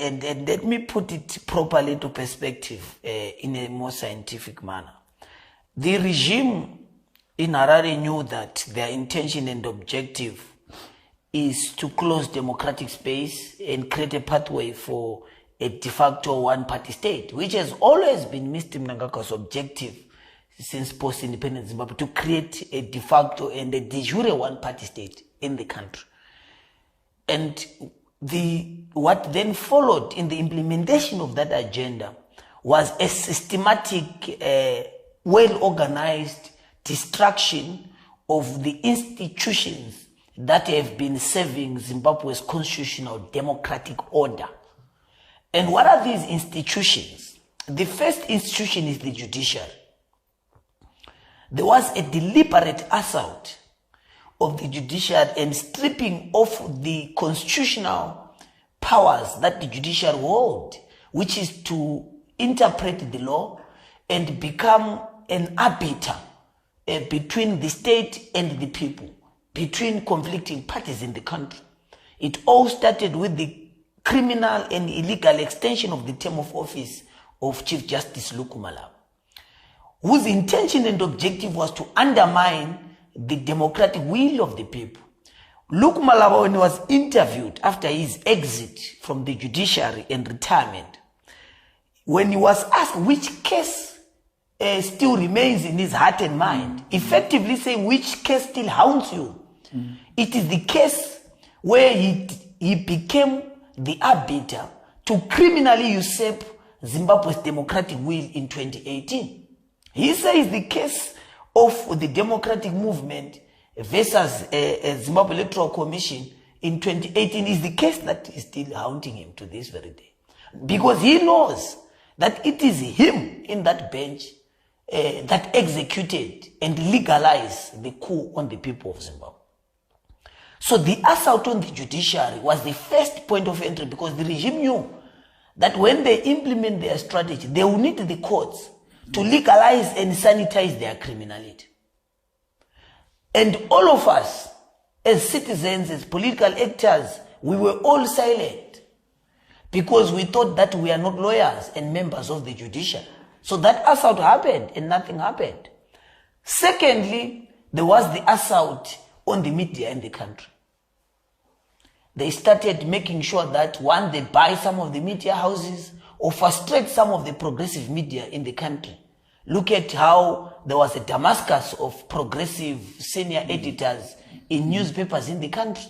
and let me put it properly into perspective in a more scientific manner. The regime in Harare knew that their intention and objective is to close democratic space and create a pathway for a de facto one-party state, which has always been Mr. Mnangagwa's objective since post-independence Zimbabwe, to create a de facto and a de jure one-party state in the country. And what then followed in the implementation of that agenda was a systematic, well-organized destruction of the institutions that have been serving Zimbabwe's constitutional democratic order. And what are these institutions? The first institution is the judiciary. There was a deliberate assault of the judiciary and stripping off the constitutional powers that the judiciary hold, which is to interpret the law and become an arbiter between the state and the people, between conflicting parties in the country. It all started with the criminal and illegal extension of the term of office of Chief Justice Lukumala, whose intention and objective was to undermine the democratic will of the people. Lukumala, when he was interviewed after his exit from the judiciary and retirement, when he was asked which case still remains in his heart and mind, effectively saying which case still haunts you, it is the case where he became the arbiter to criminally usurp Zimbabwe's democratic will in 2018. He says the case of the democratic movement versus Zimbabwe Electoral Commission in 2018 is the case that is still haunting him to this very day. Because he knows that it is him in that bench that executed and legalized the coup on the people of Zimbabwe. So the assault on the judiciary was the first point of entry, because the regime knew that when they implement their strategy, they will need the courts to legalize and sanitize their criminality. And all of us, as citizens, as political actors, we were all silent because we thought that we are not lawyers and members of the judiciary. So that assault happened and nothing happened. Secondly, there was the assault on the media in the country. They started making sure that, one, they buy some of the media houses or frustrate some of the progressive media in the country. Look at how there was a Damascus of progressive senior editors in newspapers in the country.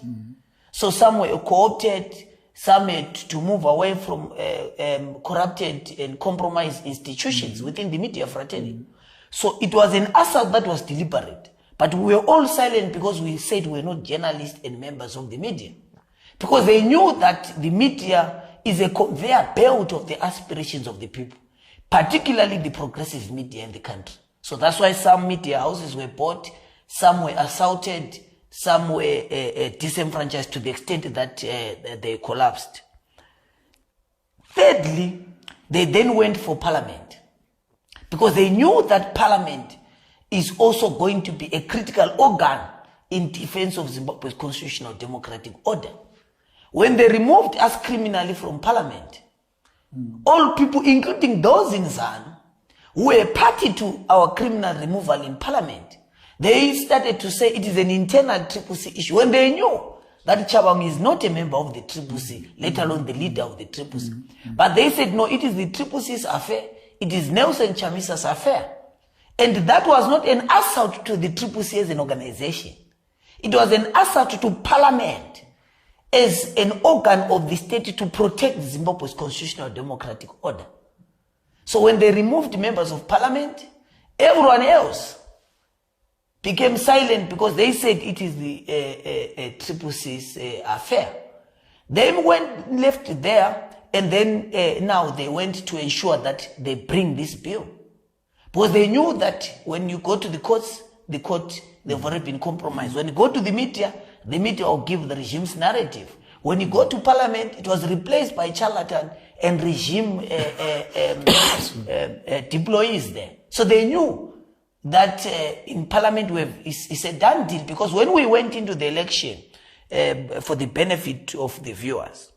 So some were co-opted, some had to move away from corrupted and compromised institutions within the media fraternity. So it was an assault that was deliberate. But we were all silent because we said we're not journalists and members of the media. Because they knew that the media is a conveyor belt of the aspirations of the people, particularly the progressive media in the country. So that's why some media houses were bought, some were assaulted, some were disenfranchised to the extent that they collapsed. Thirdly, they then went for parliament, because they knew that parliament is also going to be a critical organ in defense of Zimbabwe's constitutional democratic order. When they removed us criminally from parliament, all people, including those in ZANU, who were party to our criminal removal in parliament, they started to say it is an internal CCC issue, when they knew that Chabang is not a member of the CCC, let alone the leader of the CCC. But they said, no, it is the CCC's affair, it is Nelson Chamisa's affair. And that was not an assault to the CCC as an organization. It was an assault to parliament as an organ of the state to protect Zimbabwe's constitutional democratic order. So when they removed members of parliament, everyone else became silent because they said it is the CCC's affair. They left there, and then now they went to ensure that they bring this bill. Because they knew that when you go to the courts, they've already been compromised. When you go to the media will give the regime's narrative. When you go to parliament, it was replaced by charlatan and regime deployees there. So they knew that in parliament it's a done deal, because when we went into the election, for the benefit of the viewers,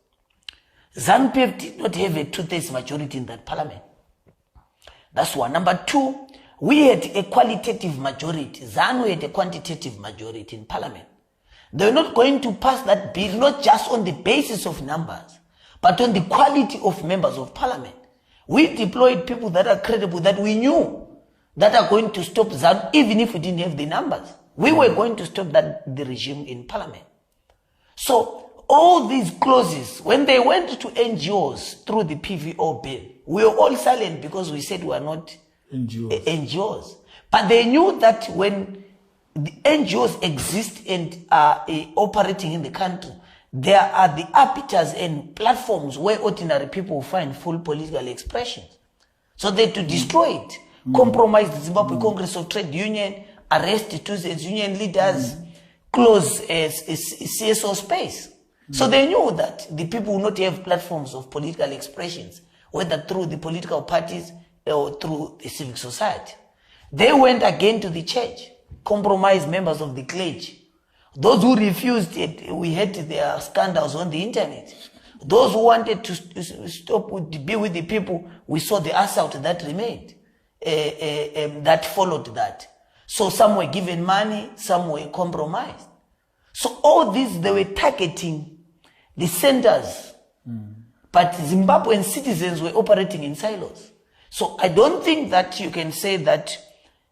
ZANU-PF did not have a 2/3 majority in that parliament. That's one. Number two, we had a qualitative majority. ZANU had a quantitative majority in parliament. They're not going to pass that bill, not just on the basis of numbers, but on the quality of members of parliament. We deployed people that are credible, that we knew that are going to stop ZANU, even if we didn't have the numbers. We were going to stop the regime in parliament. So all these clauses, when they went to NGOs through the PVO bill, we were all silent because we said we are not NGOs. But they knew that when the NGOs exist and are operating in the country, there are the arbiters and platforms where ordinary people find full political expressions. So they had to destroy it, compromise the Zimbabwe Congress of Trade Union, arrest the two union leaders, close CSO space. So they knew that the people will not have platforms of political expressions, whether through the political parties or through the civic society. They went again to the church, compromised members of the clergy. Those who refused it, we had their scandals on the internet. Those who wanted to stop be with the people, we saw the assault that remained, that followed that. So some were given money, some were compromised. So all these, they were targeting the centers, but Zimbabwean citizens were operating in silos. So I don't think that you can say that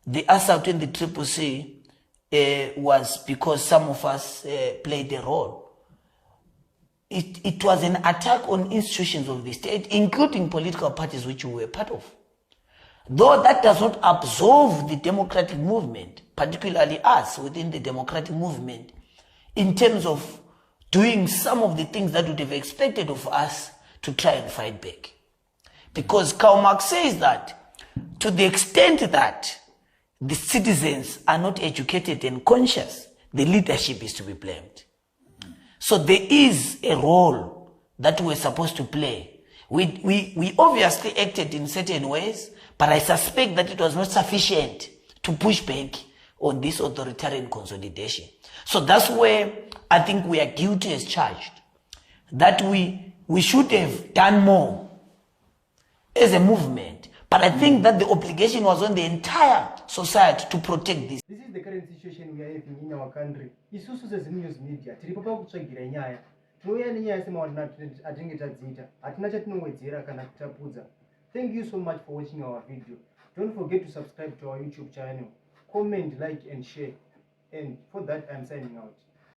the assault in the CCC was because some of us played a role. It was an attack on institutions of the state, including political parties which we were part of. Though that does not absolve the democratic movement, particularly us within the democratic movement, in terms of doing some of the things that would have expected of us to try and fight back. Because Karl Marx says that to the extent that the citizens are not educated and conscious, the leadership is to be blamed. So there is a role that we're supposed to play. We obviously acted in certain ways, but I suspect that it was not sufficient to push back on this authoritarian consolidation. So that's where I think we are guilty as charged, that we should have done more as a movement. But I think that the obligation was on the entire society to protect this. This is the current situation we are having in our country. Isusu as news media, tiripopa kutsvagira nyaya. Tinouya nenyaya semawana atinenge tadzita. Hatina chatinongwedzera kana kutapudza. Thank you so much for watching our video. Don't forget to subscribe to our YouTube channel. Comment, like and share. And for that, I'm signing out.